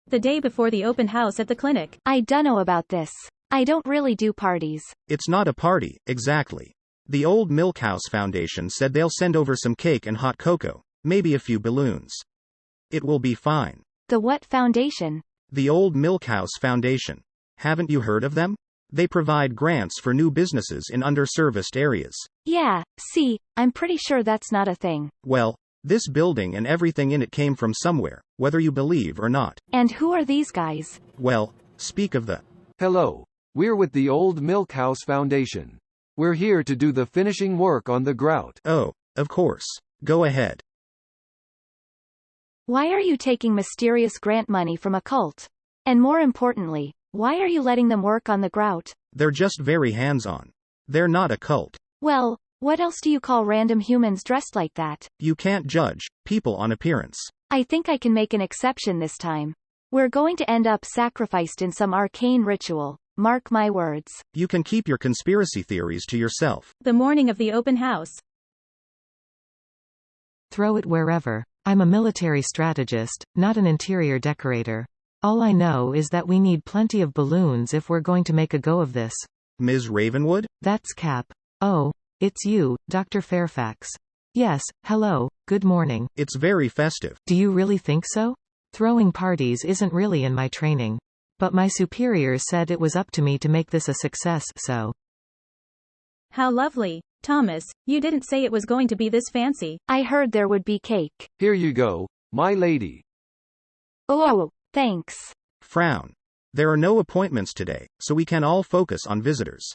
The day before the open house at the clinic. I dunno about this. I don't really do parties. It's not a party, exactly. The Old Milk House Foundation said they'll send over some cake and hot cocoa, maybe a few balloons. It will be fine. The what foundation? The Old Milk House Foundation. Haven't you heard of them? They provide grants for new businesses in underserviced areas. Yeah, see, I'm pretty sure that's not a thing. Well, this building and everything in it came from somewhere, whether you believe or not. And who are these guys? Well, speak of the... Hello. We're with the Old Milk House Foundation. We're here to do the finishing work on the grout. Oh, of course. Go ahead. Why are you taking mysterious grant money from a cult? And more importantly, why are you letting them work on the grout? They're just very hands-on. They're not a cult. Well, what else do you call random humans dressed like that? You can't judge people on appearance. I think I can make an exception this time. We're going to end up sacrificed in some arcane ritual. Mark my words. You can keep your conspiracy theories to yourself. The morning of the open house. Throw it wherever. I'm a military strategist, not an interior decorator. All I know is that we need plenty of balloons if we're going to make a go of this. Ms. Ravenwood? That's Cap. Oh, it's you, Dr. Fairfax. Yes, hello, good morning. It's very festive. Do you really think so? Throwing parties isn't really in my training. But my superiors said it was up to me to make this a success, so. How lovely. Thomas, you didn't say it was going to be this fancy. I heard there would be cake. Here you go, my lady. Oh, thanks. Frown. There are no appointments today, so we can all focus on visitors.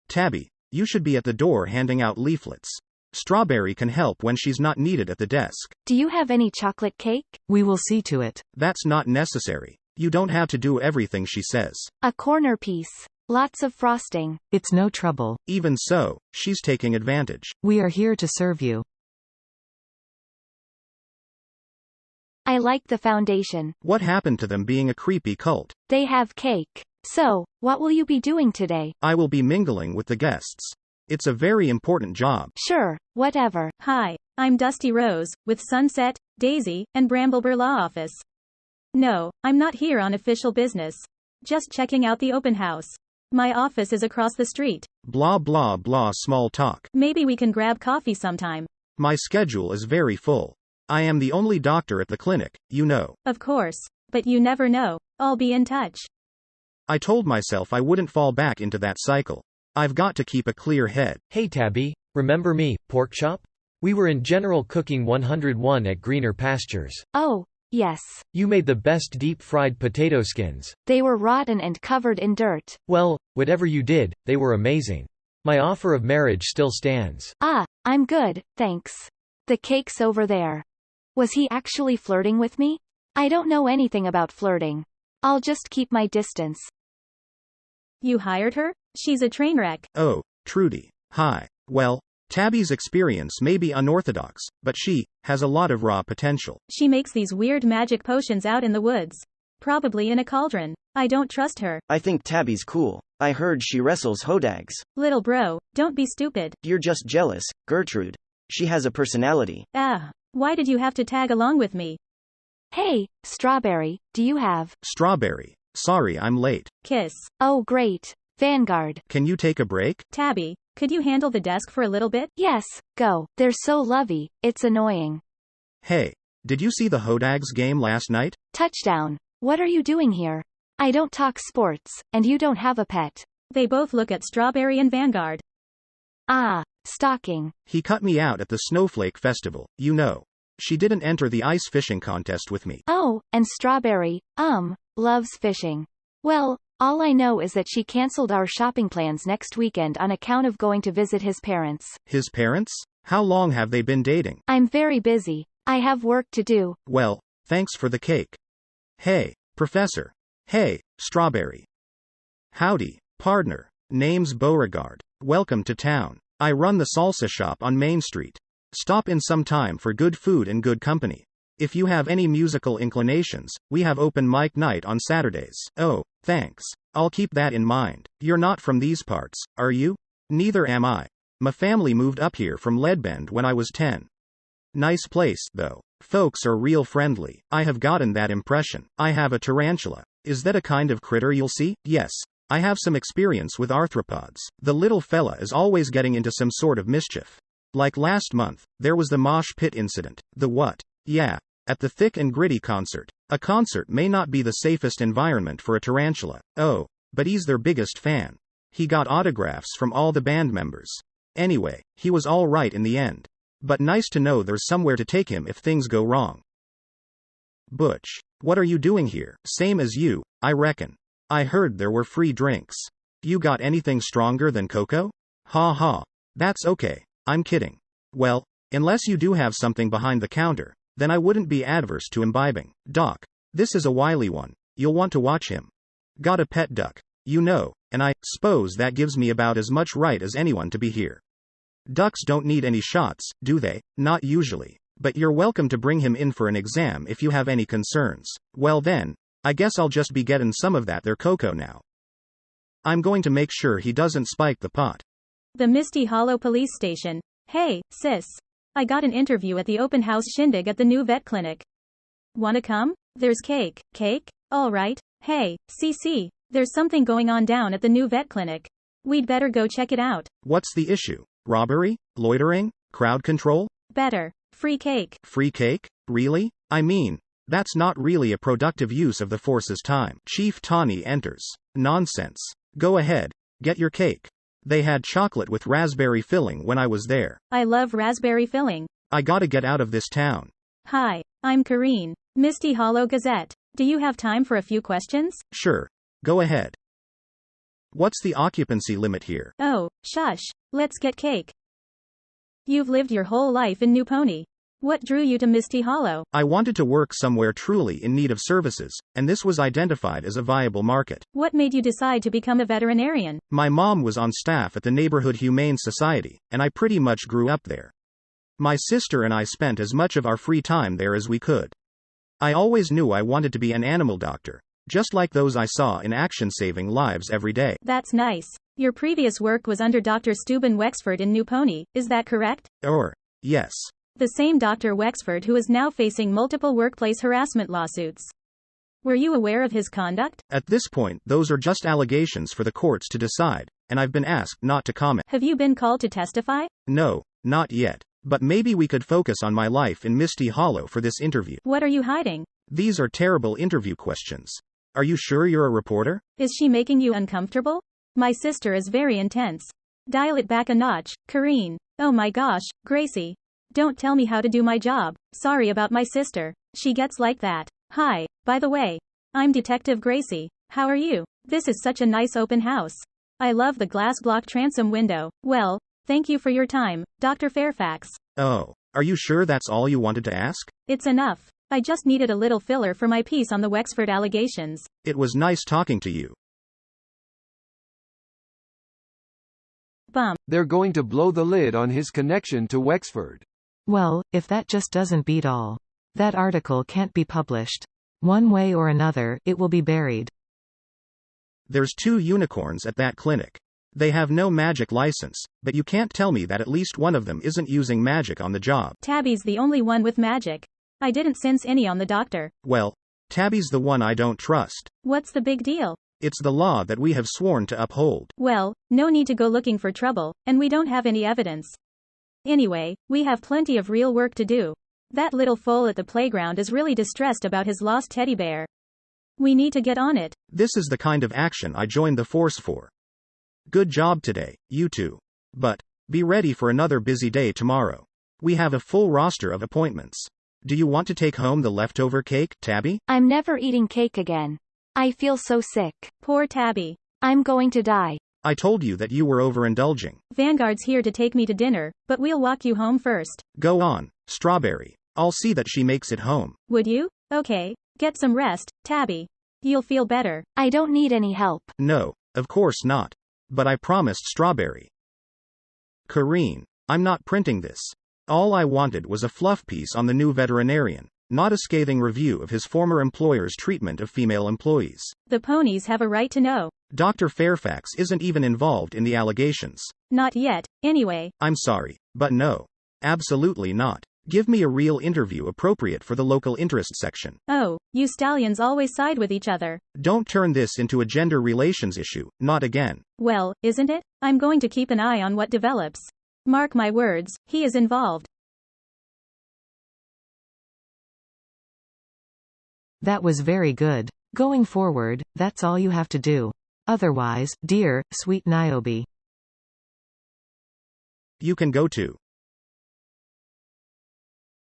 Tabby, you should be at the door handing out leaflets. Strawberry can help when she's not needed at the desk. Do you have any chocolate cake? We will see to it. That's not necessary. You don't have to do everything she says. A corner piece. Lots of frosting. It's no trouble. Even so, she's taking advantage. We are here to serve you. I like the foundation. What happened to them being a creepy cult? They have cake. So, what will you be doing today? I will be mingling with the guests. It's a very important job. Sure, whatever. Hi, I'm Dusty Rose, with Sunset, Daisy, and Bramblebur Law Office. No, I'm not here on official business. Just checking out the open house. My office is across the street. Blah blah blah small talk. Maybe we can grab coffee sometime. My schedule is very full. I am the only doctor at the clinic, you know. Of course, but you never know. I'll be in touch. I told myself I wouldn't fall back into that cycle. I've got to keep a clear head. Hey Tabby, remember me, Pork Chop? We were in General Cooking 101 at Greener Pastures. Oh, yes. You made the best deep-fried potato skins. They were rotten and covered in dirt. Well, whatever you did, they were amazing. My offer of marriage still stands. Ah, I'm good, thanks. The cake's over there. Was he actually flirting with me? I don't know anything about flirting. I'll just keep my distance. You hired her? She's a train wreck. Oh, Trudy. Hi. Well, Tabby's experience may be unorthodox, but she has a lot of raw potential. She makes these weird magic potions out in the woods. Probably in a cauldron. I don't trust her. I think Tabby's cool. I heard she wrestles hodags. Little bro, don't be stupid. You're just jealous, Gertrude. She has a personality. Ah, why did you have to tag along with me? Hey, Strawberry, do you have... Strawberry. Sorry I'm late. Kiss. Oh great. Vanguard. Can you take a break? Tabby, could you handle the desk for a little bit? Yes, go. They're so lovey, it's annoying. Hey, did you see the Hodags game last night? Touchdown. What are you doing here? I don't talk sports, and you don't have a pet. They both look at Strawberry and Vanguard. Ah, stalking. He cut me out at the Snowflake Festival, you know. She didn't enter the ice fishing contest with me. Oh, and Strawberry, loves fishing. Well, all I know is that she canceled our shopping plans next weekend on account of going to visit his parents. His parents? How long have they been dating? I'm very busy. I have work to do. Well, thanks for the cake. Hey, Professor. Hey, Strawberry. Howdy, partner. Name's Beauregard. Welcome to town. I run the salsa shop on Main Street. Stop in some time for good food and good company. If you have any musical inclinations, we have open mic night on Saturdays. Oh, thanks. I'll keep that in mind. You're not from these parts, are you? Neither am I. My family moved up here from Leadbend when I was 10. Nice place, though. Folks are real friendly. I have gotten that impression. I have a tarantula. Is that a kind of critter you'll see? Yes. I have some experience with arthropods. The little fella is always getting into some sort of mischief. Like last month, there was the mosh pit incident. The what? Yeah. At the Thick and Gritty concert. A concert may not be the safest environment for a tarantula. Oh, but he's their biggest fan. He got autographs from all the band members. Anyway, he was all right in the end. But nice to know there's somewhere to take him if things go wrong. Butch. What are you doing here? Same as you, I reckon. I heard there were free drinks. You got anything stronger than cocoa? Ha ha. That's okay. I'm kidding. Well, unless you do have something behind the counter, then I wouldn't be adverse to imbibing. Doc. This is a wily one. You'll want to watch him. Got a pet duck. You know, and I suppose that gives me about as much right as anyone to be here. Ducks don't need any shots, do they? Not usually. But you're welcome to bring him in for an exam if you have any concerns. Well then, I guess I'll just be getting some of that there cocoa now. I'm going to make sure he doesn't spike the pot. The Misty Hollow Police Station. Hey, sis. I got an interview at the open house shindig at the new vet clinic. Wanna come? There's cake. Cake? Alright. Hey, CC, there's something going on down at the new vet clinic. We'd better go check it out. What's the issue? Robbery? Loitering? Crowd control? Better. Free cake. Free cake? Really? I mean, that's not really a productive use of the force's time. Chief Tawny enters. Nonsense. Go ahead. Get your cake. They had chocolate with raspberry filling when I was there. I love raspberry filling. I gotta get out of this town. Hi, I'm Kareen. Misty Hollow Gazette. Do you have time for a few questions? Sure. Go ahead. What's the occupancy limit here? Oh, shush. Let's get cake. You've lived your whole life in New Pony. What drew you to Misty Hollow? I wanted to work somewhere truly in need of services, and this was identified as a viable market. What made you decide to become a veterinarian? My mom was on staff at the Neighborhood Humane Society, and I pretty much grew up there. My sister and I spent as much of our free time there as we could. I always knew I wanted to be an animal doctor, just like those I saw in action saving lives every day. That's nice. Your previous work was under Dr. Steuben Wexford in New Pony, is that correct? Yes. The same Dr. Wexford who is now facing multiple workplace harassment lawsuits. Were you aware of his conduct? At this point, those are just allegations for the courts to decide, and I've been asked not to comment. Have you been called to testify? No, not yet. But maybe we could focus on my life in Misty Hollow for this interview. What are you hiding? These are terrible interview questions. Are you sure you're a reporter? Is she making you uncomfortable? My sister is very intense. Dial it back a notch, Kareen. Oh my gosh, Gracie. Don't tell me how to do my job. Sorry about my sister. She gets like that. Hi, by the way. I'm Detective Gracie. How are you? This is such a nice open house. I love the glass block transom window. Well, thank you for your time, Dr. Fairfax. Oh, are you sure that's all you wanted to ask? It's enough. I just needed a little filler for my piece on the Wexford allegations. It was nice talking to you. Bum. They're going to blow the lid on his connection to Wexford. Well, if that just doesn't beat all. That article can't be published. One way or another, it will be buried. There's 2 unicorns at that clinic. They have no magic license, but you can't tell me that at least one of them isn't using magic on the job. Tabby's the only one with magic. I didn't sense any on the doctor. Well, Tabby's the one I don't trust. What's the big deal? It's the law that we have sworn to uphold. Well, no need to go looking for trouble, and we don't have any evidence. Anyway, we have plenty of real work to do. That little foal at the playground is really distressed about his lost teddy bear. We need to get on it. This is the kind of action I joined the force for. Good job today, you two. But be ready for another busy day tomorrow. We have a full roster of appointments. Do you want to take home the leftover cake, Tabby? I'm never eating cake again. I feel so sick. Poor Tabby. I'm going to die. I told you that you were overindulging. Vanguard's here to take me to dinner, but we'll walk you home first. Go on, Strawberry. I'll see that she makes it home. Would you? Okay. Get some rest, Tabby. You'll feel better. I don't need any help. No, of course not. But I promised Strawberry. Kareen, I'm not printing this. All I wanted was a fluff piece on the new veterinarian, not a scathing review of his former employer's treatment of female employees. The ponies have a right to know. Dr. Fairfax isn't even involved in the allegations. Not yet, anyway. I'm sorry, but no. Absolutely not. Give me a real interview appropriate for the local interest section. Oh, you stallions always side with each other. Don't turn this into a gender relations issue, not again. Well, isn't it? I'm going to keep an eye on what develops. Mark my words, he is involved. That was very good. Going forward, that's all you have to do. Otherwise, dear, sweet Niobe, You can go to